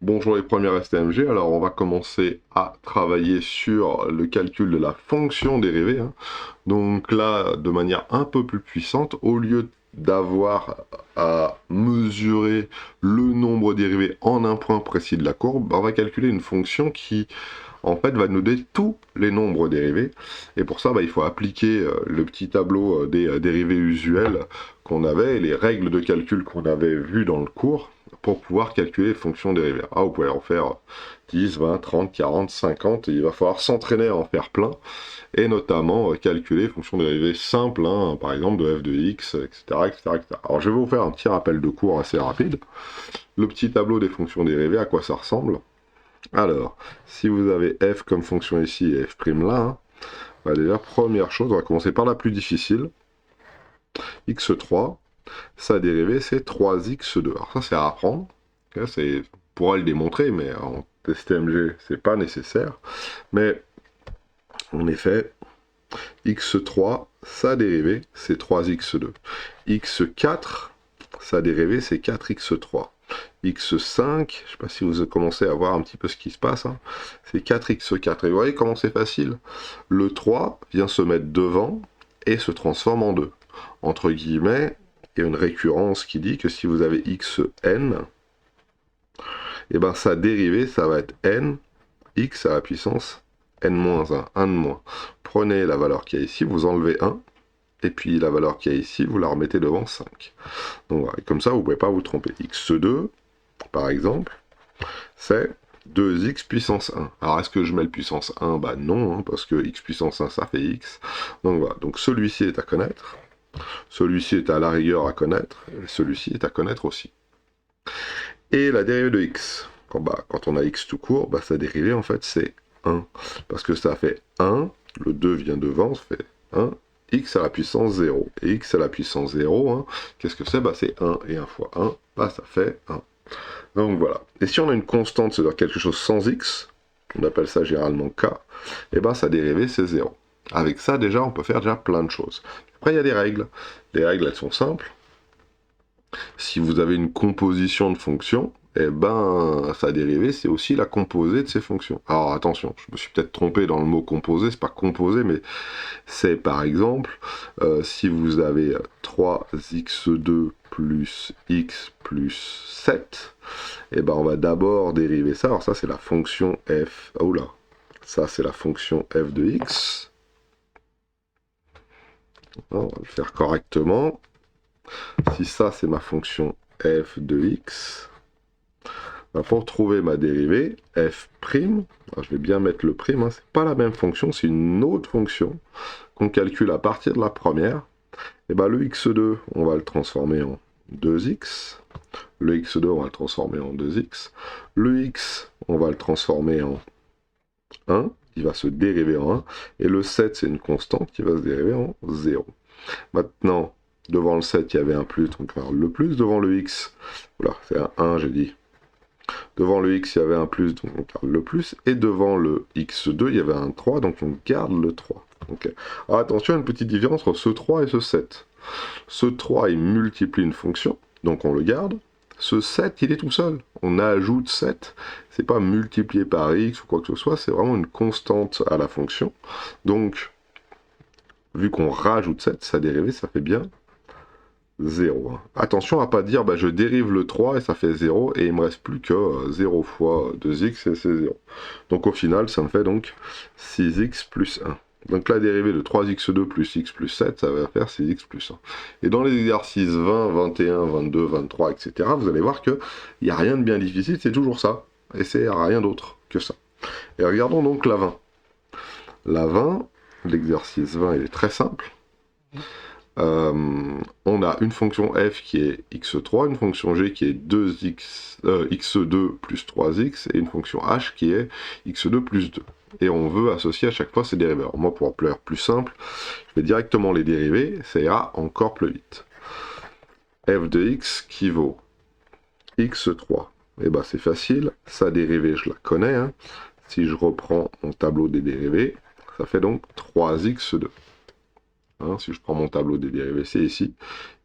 Bonjour les premiers STMG, alors on va commencer à travailler sur le calcul de la fonction dérivée, hein. Donc là, de manière un peu plus puissante, au lieu d'avoir à mesurer le nombre dérivé en un point précis de la courbe, on va calculer une fonction qui en fait va nous donner tous les nombres dérivés. Et pour ça, il faut appliquer le petit tableau des dérivés usuels qu'on avait et les règles de calcul qu'on avait vues dans le cours pour pouvoir calculer les fonctions dérivées. Ah, vous pouvez en faire 10, 20, 30, 40, 50, et il va falloir s'entraîner à en faire plein, et notamment calculer les fonctions dérivées simples, hein, par exemple de f de x, etc., etc., etc. Alors je vais vous faire un petit rappel de cours assez rapide. Le petit tableau des fonctions dérivées, à quoi ça ressemble? Alors, si vous avez f comme fonction ici et f' là, hein, déjà, première chose, on va commencer par la plus difficile. x3, sa dérivée, c'est 3x2. Alors ça, c'est à apprendre. C'est pourra le démontrer, mais en STMG, c'est pas nécessaire. Mais, en effet, x3, sa dérivée, c'est 3x2. x4, sa dérivée, c'est 4x3. x5, je ne sais pas si vous commencez à voir un petit peu ce qui se passe, hein, c'est 4x4. Et vous voyez comment c'est facile. Le 3 vient se mettre devant et se transforme en 2. Entre guillemets, il y a une récurrence qui dit que si vous avez xn, et ben sa dérivée, ça va être n, x à la puissance n-1, 1 de moins. Prenez la valeur qu'il y a ici, vous enlevez 1, et puis la valeur qu'il y a ici, vous la remettez devant 5. Donc voilà, comme ça, vous ne pouvez pas vous tromper. x2, par exemple, c'est 2x puissance 1. Alors, est-ce que je mets le puissance 1? Bah non, hein, parce que x puissance 1, ça fait x. Donc voilà, donc celui-ci est à connaître, celui-ci est à la rigueur à connaître, et celui-ci est à connaître aussi. Et la dérivée de x, quand on a x tout court, sa dérivée, en fait, c'est 1. Parce que ça fait 1, le 2 vient devant, ça fait 1, x à la puissance 0. Et x à la puissance 0, hein, qu'est-ce que c'est? C'est 1, et 1 fois 1, ça fait 1. Donc voilà. Et si on a une constante, c'est-à-dire quelque chose sans x, on appelle ça généralement k, et sa dérivée c'est 0. Avec ça, déjà, on peut faire déjà plein de choses. Après, il y a des règles. Les règles, elles sont simples. Si vous avez une composition de fonctions, sa dérivée, c'est aussi la composée de ces fonctions. Alors attention, je me suis peut-être trompé dans le mot composé, c'est pas composé, mais c'est par exemple, si vous avez 3x2 plus x plus 7, on va d'abord dériver ça. Alors ça, c'est la fonction f, oh là, ça c'est la fonction f de x. On va le faire correctement. Si ça, c'est ma fonction f de x, pour trouver ma dérivée, f', alors je vais bien mettre le prime, hein, c'est pas la même fonction, c'est une autre fonction qu'on calcule à partir de la première. Le x2, on va le transformer en 2x. Le x2, on va le transformer en 2x. Le x, on va le transformer en 1, il va se dériver en 1. Et le 7, c'est une constante qui va se dériver en 0. Maintenant, devant le 7, il y avait un plus, donc on va faire le plus. Devant le x, voilà, c'est un 1, j'ai dit. Devant le x, il y avait un plus, donc on garde le plus. Et devant le x2, il y avait un 3, donc on garde le 3. Okay. Alors attention, une petite différence entre ce 3 et ce 7. Ce 3, il multiplie une fonction, donc on le garde. Ce 7, il est tout seul. On ajoute 7. C'est pas multiplié par x ou quoi que ce soit, c'est vraiment une constante à la fonction. Donc, vu qu'on rajoute 7, sa dérivée, ça fait bien 0. Attention à pas dire, je dérive le 3 et ça fait 0, et il me reste plus que 0 fois 2x et c'est 0. Donc au final, ça me fait donc 6x plus 1. Donc la dérivée de 3x2 plus x plus 7, ça va faire 6x plus 1. Et dans les exercices 20, 21, 22, 23, etc., vous allez voir qu'il n'y a rien de bien difficile, c'est toujours ça. Et c'est rien d'autre que ça. Et regardons donc la 20. La 20, l'exercice 20, il est très simple. On a une fonction f qui est x3, une fonction g qui est 2x, x2 plus 3x, et une fonction h qui est x2 plus 2. Et on veut associer à chaque fois ces dérivés. Alors moi, pour faire plus simple, je vais directement les dériver, ça ira encore plus vite. f de x qui vaut x3. C'est facile, sa dérivée, je la connais. Hein. Si je reprends mon tableau des dérivés, ça fait donc 3x2. Hein, si je prends mon tableau des dérivés, c'est ici.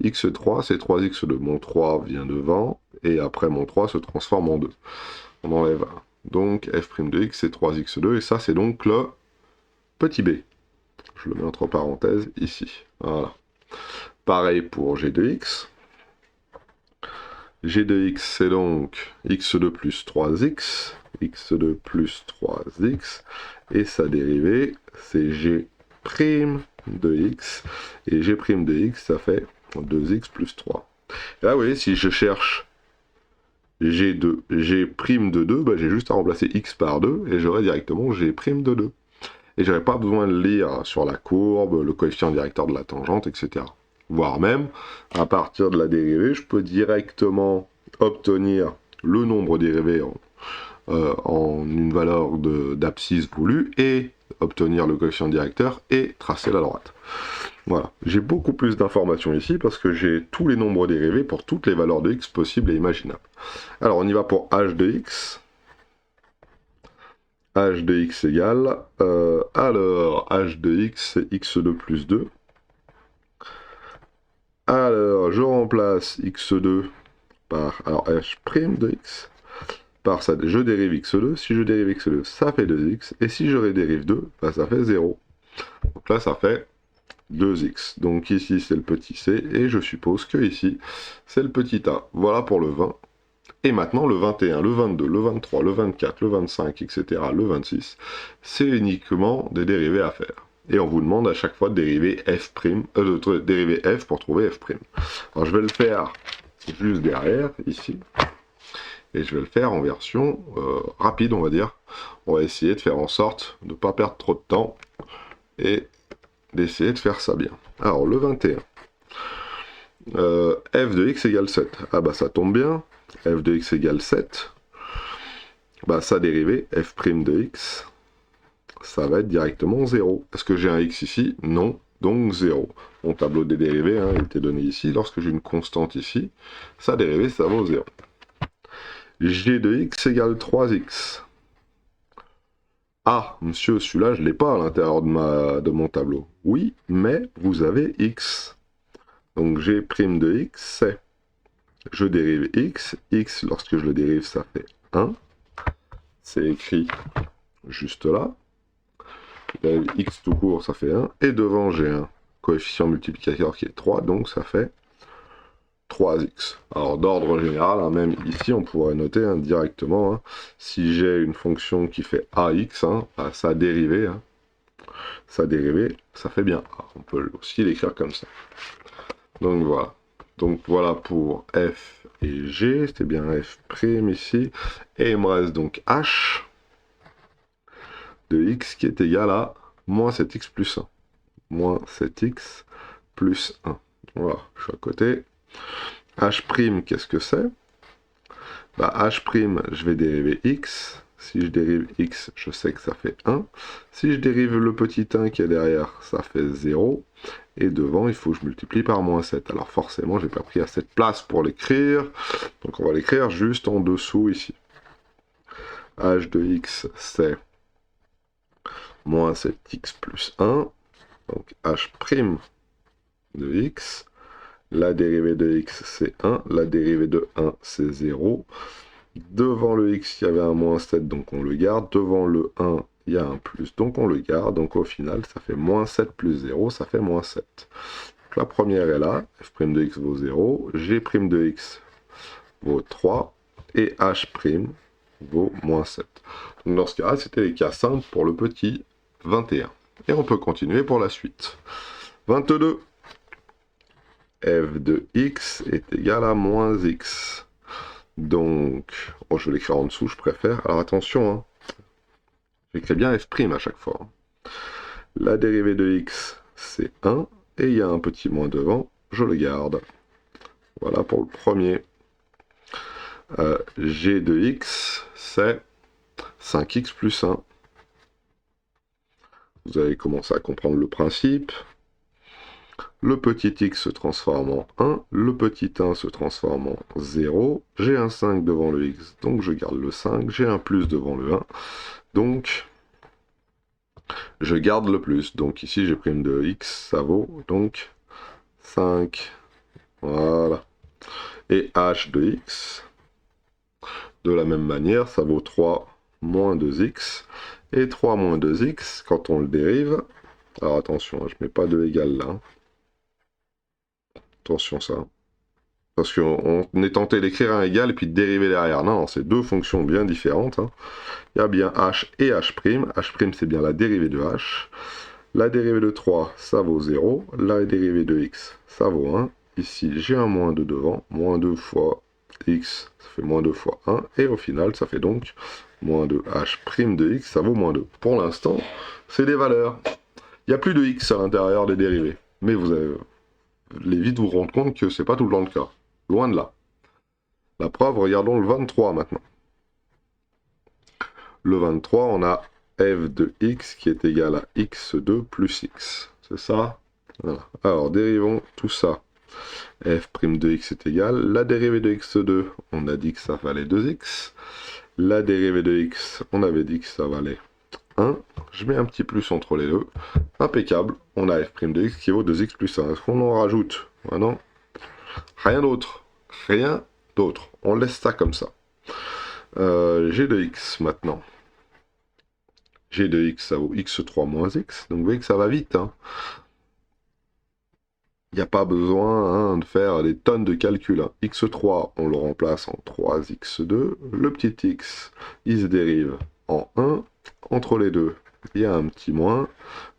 x3, c'est 3x2. Mon 3 vient devant, et après mon 3 se transforme en 2. on enlève 1. Donc f' de x c'est 3x2, et ça c'est donc le petit b. Je le mets entre parenthèses ici. Voilà. Pareil pour g de x. G de x c'est donc x2 plus 3x, x2 plus 3x, et sa dérivée c'est g' de x, et g' de x ça fait 2x plus 3. Et là vous voyez, si je cherche g' de 2, bah, j'ai juste à remplacer x par 2, et j'aurai directement g' de 2. Et j'aurais pas besoin de lire sur la courbe, le coefficient directeur de la tangente, etc. Voire même, à partir de la dérivée, je peux directement obtenir le nombre dérivé en une valeur d'abscisse voulue, et obtenir le coefficient directeur, et tracer la droite. Voilà, j'ai beaucoup plus d'informations ici, parce que j'ai tous les nombres dérivés pour toutes les valeurs de x possibles et imaginables. Alors, on y va pour h de x. H de x égale, alors h de x c'est x2 plus 2. Alors je remplace x2 par, alors h' de x, par ça, je dérive x2, si je dérive x2 ça fait 2x, et si je redérive 2, bah, ça fait 0. Donc là ça fait 2x, donc ici c'est le petit c, et je suppose que ici c'est le petit a. Voilà pour le 20. Et maintenant, le 21, le 22, le 23, le 24, le 25, etc., le 26, c'est uniquement des dérivés à faire. Et on vous demande à chaque fois de dériver f', de dériver f pour trouver f'. Alors je vais le faire juste derrière, ici, et je vais le faire en version rapide, on va dire. On va essayer de faire en sorte de ne pas perdre trop de temps, et d'essayer de faire ça bien. Alors, le 21. F de x égale 7. Ah bah ça tombe bien. F de x égale 7. Bah sa dérivée, f' de x, ça va être directement 0. Est-ce que j'ai un x ici? Non. Donc 0. Mon tableau des dérivés, il était donné ici. Lorsque j'ai une constante ici, sa dérivée, ça vaut 0. G de x égale 3x. Ah, monsieur, celui-là, je ne l'ai pas à l'intérieur de mon tableau. Oui, mais vous avez x. Donc g' de x, c'est, je dérive x, x lorsque je le dérive ça fait 1, c'est écrit juste là, x tout court ça fait 1, et devant j'ai un coefficient multiplicateur qui est 3, donc ça fait 3x. Alors d'ordre général, même ici on pourrait noter directement, si j'ai une fonction qui fait ax, sa dérivée, ça fait bien a. On peut aussi l'écrire comme ça. Donc voilà. Donc voilà pour f et g, c'était bien f' ici. Et il me reste donc h de x qui est égal à moins 7x plus 1. Moins 7x plus 1. Voilà, je suis à côté. H', qu'est-ce que c'est? Bah, H', je vais dériver x. Si je dérive x, je sais que ça fait 1. Si je dérive le petit 1 qui est derrière, ça fait 0. Et devant, il faut que je multiplie par moins 7. Alors forcément, je n'ai pas pris assez de place pour l'écrire. Donc on va l'écrire juste en dessous ici. H de x, c'est moins 7x plus 1. Donc H' de x. La dérivée de x, c'est 1. La dérivée de 1, c'est 0. Devant le x, il y avait un moins 7, donc on le garde. Devant le 1, il y a un plus, donc on le garde. Donc au final, ça fait moins 7 plus 0, ça fait moins 7. Donc la première est là, f' de x vaut 0, g' de x vaut 3, et h' vaut moins 7. Donc dans ce cas-là, c'était les cas simples pour le petit 21. Et on peut continuer pour la suite. 22. F de x est égal à moins x. Donc, je vais l'écrire en dessous, je préfère. Alors attention, j'écris bien f' à chaque fois. La dérivée de x, c'est 1, et il y a un petit moins devant, je le garde. Voilà pour le premier. G de x, c'est 5x plus 1. Vous avez commencé à comprendre le principe. Le petit x se transforme en 1, le petit 1 se transforme en 0, j'ai un 5 devant le x, donc je garde le 5, j'ai un plus devant le 1, donc je garde le plus. Donc ici j'ai pris de x, ça vaut donc 5. Voilà. Et h de x, De la même manière, ça vaut 3 moins 2x. Et 3 moins 2x, quand on le dérive... Alors attention, je mets pas de égal là. Attention ça. Parce qu'on est tenté d'écrire un égal et puis de dériver derrière. Non, c'est deux fonctions bien différentes. Hein. Il y a bien h et h'. H' c'est bien la dérivée de h. La dérivée de 3, ça vaut 0. La dérivée de x, ça vaut 1. Ici, j'ai un moins 2 devant. Moins 2 fois x, ça fait moins 2 fois 1. Et au final, ça fait donc moins 2 h' de x, ça vaut moins 2. Pour l'instant, c'est des valeurs. Il n'y a plus de x à l'intérieur des dérivés. Mais vous allez vite vous rendre compte que c'est pas tout le temps le cas. Loin de là. La preuve, regardons le 23 maintenant. Le 23, on a f de x qui est égal à x2 plus x. C'est ça? Voilà. Alors, dérivons tout ça. F' de x est égal. La dérivée de x2, on a dit que ça valait 2x. La dérivée de x, on avait dit que ça valait 1. Je mets un petit plus entre les deux. Impeccable. On a f' de x qui vaut 2x plus 1. Est-ce qu'on en rajoute? Ah non. Rien d'autre. Rien d'autre. On laisse ça comme ça. G de x maintenant. G de x, ça vaut x3 moins x. Donc vous voyez que ça va vite. Hein. Il n'y a pas besoin de faire des tonnes de calculs. Hein. x3, on le remplace en 3x2. Le petit x, il se dérive en 1. Entre les deux, il y a un petit moins.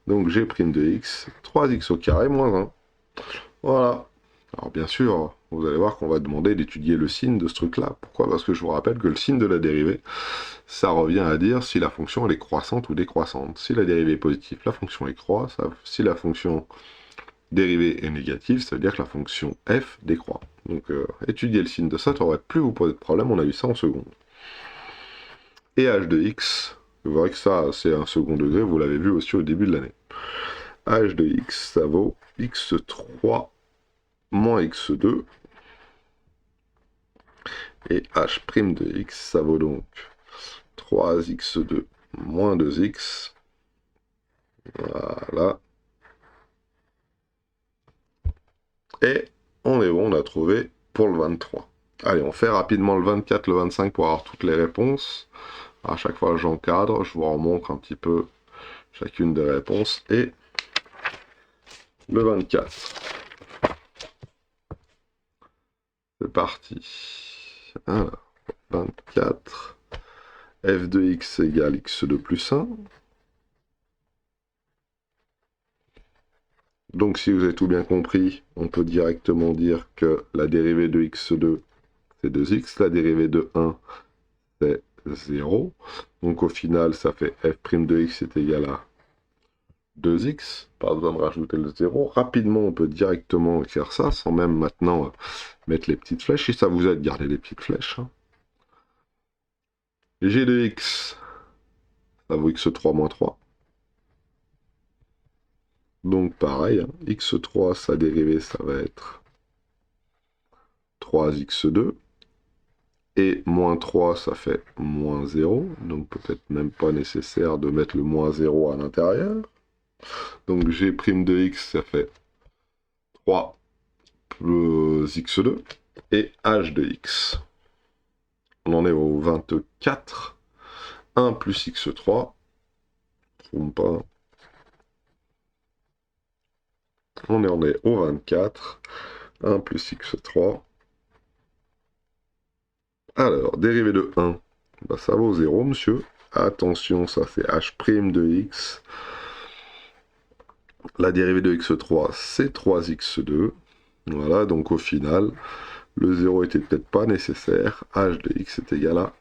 Donc g' de x, 3x au carré moins 1. Voilà. Alors bien sûr, vous allez voir qu'on va demander d'étudier le signe de ce truc-là. Pourquoi? Parce que je vous rappelle que le signe de la dérivée, ça revient à dire si la fonction elle est croissante ou décroissante. Si la dérivée est positive, la fonction est croît. Si la fonction dérivée est négative, ça veut dire que la fonction f décroît. Donc étudier le signe de ça, ça aurait plus vous poser de problème, on a vu ça en seconde. Et h de x, vous verrez que ça c'est un second degré, vous l'avez vu aussi au début de l'année. H de x, ça vaut x3 moins x2. Et h' de x, ça vaut donc 3x2 moins 2x. Voilà. Et on est bon, on a trouvé pour le 23. Allez, on fait rapidement le 24, le 25 pour avoir toutes les réponses. À chaque fois, j'encadre, je vous remontre un petit peu chacune des réponses. Et le 24. C'est parti. Alors, 24. f de x égale x2 plus 1. Donc si vous avez tout bien compris, on peut directement dire que la dérivée de x2, c'est 2x. La dérivée de 1, c'est 0. Donc au final, ça fait f' de x est égal à 2x. Pas besoin de rajouter le 0. Rapidement, on peut directement écrire ça, sans même maintenant mettre les petites flèches. Si ça vous aide, gardez les petites flèches. Hein. G de x, ça vaut x3 moins 3. Donc pareil, hein, x3, sa dérivée, ça va être 3x2. Et moins 3, ça fait moins 0. Donc peut-être même pas nécessaire de mettre le moins 0 à l'intérieur. Donc g' de x, ça fait 3 plus x2. Et h de x, on en est au 24. 1 plus x3. Trompe pas. On en est au 24. 1 plus x3. Alors, dérivée de 1, bah, ça vaut 0, monsieur. Attention, ça c'est h' de x. La dérivée de x3, c'est 3x2. Voilà, donc au final, le 0 était peut-être pas nécessaire. H de x est égal à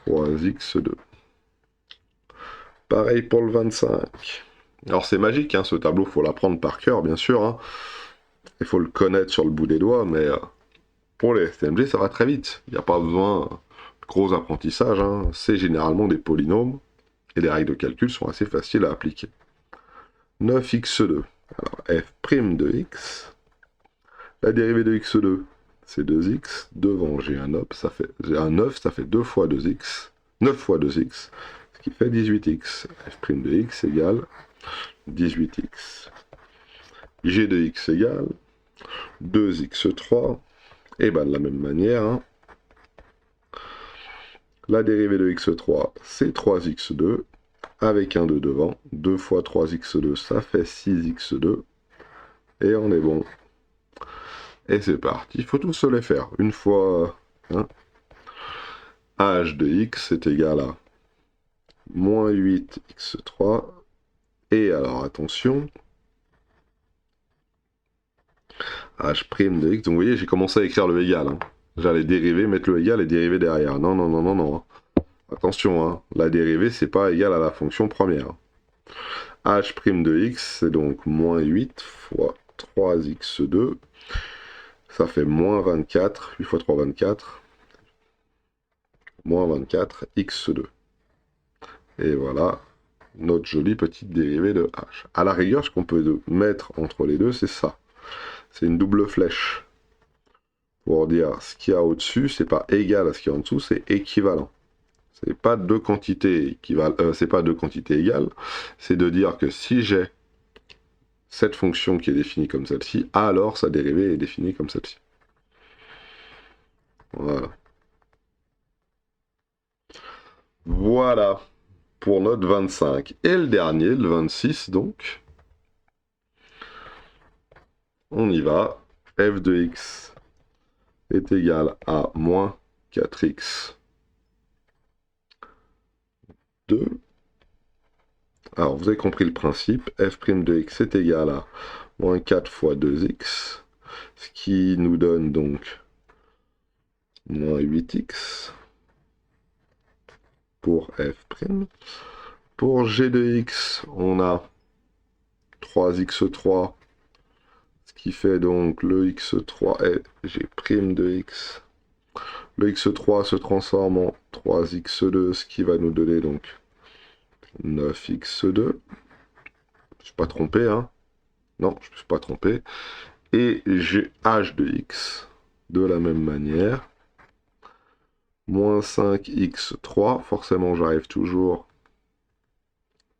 3x2. Pareil pour le 25. Alors c'est magique, hein, ce tableau, il faut l'apprendre par cœur, bien sûr. Hein. Il faut le connaître sur le bout des doigts, mais pour les STMG, ça va très vite. Il n'y a pas besoin de gros apprentissage. Hein. C'est généralement des polynômes, et les règles de calcul sont assez faciles à appliquer. 9x2. Alors, f' de x. La dérivée de x2, c'est 2x. Devant, j'ai un 9, ça fait 2 fois 2x. 9 fois 2x, ce qui fait 18x. f' de x égale 18x. G de x égale 2x3. Et bien de la même manière, hein, La dérivée de x3, c'est 3x2, avec un 2 devant. 2 fois 3x2, ça fait 6x2. Et on est bon. Et c'est parti. Il faut tous se les faire. Une fois, hein, h de x est égal à moins 8x3. Et alors, attention, h' de x. Donc vous voyez, j'ai commencé à écrire le égal. Hein. J'allais dériver, mettre le égal et dériver derrière. Non, non, non, non, non. Attention, hein. La dérivée, c'est pas égal à la fonction première. h' de x, c'est donc moins 8 fois 3x2. Ça fait moins 24. 8 fois 3, 24. Moins 24, x2. Et voilà notre jolie petite dérivée de h. À la rigueur, ce qu'on peut mettre entre les deux, c'est ça. C'est une double flèche. Pour dire ce qu'il y a au-dessus, c'est pas égal à ce qu'il y a en dessous, c'est équivalent. C'est pas deux quantités c'est pas deux quantités égales. C'est de dire que si j'ai cette fonction qui est définie comme celle-ci, alors sa dérivée est définie comme celle-ci. Voilà. Voilà pour notre 25. Et le dernier, le 26, donc. On y va. F de x est égal à moins 4x 2. Alors, vous avez compris le principe. F' de x est égal à moins 4 fois 2x, ce qui nous donne donc moins 8x pour f'. Pour g de x, on a 3x3, ce qui fait donc le x3 et g' de x. Le x3 se transforme en 3x2, ce qui va nous donner donc 9x2. Je ne me suis pas trompé, hein? Non, je ne me suis pas trompé. Et j'ai h de x de la même manière. Moins 5x3, forcément j'arrive toujours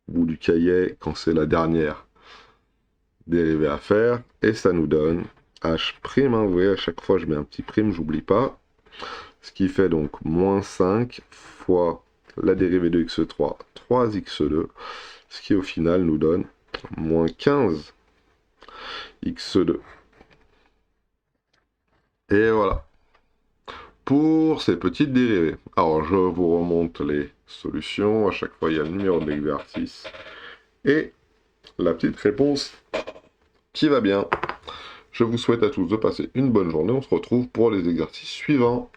au bout du cahier quand c'est la dernière dérivée à faire. Et ça nous donne h', hein, vous voyez, à chaque fois je mets un petit prime, j'oublie pas. Ce qui fait donc moins 5 fois la dérivée de x3, 3x2, ce qui au final nous donne moins 15 x2. Et voilà, pour ces petites dérivées. Alors je vous remonte les solutions, à chaque fois il y a le numéro de l'exercice et la petite réponse qui va bien. Je vous souhaite à tous de passer une bonne journée, on se retrouve pour les exercices suivants.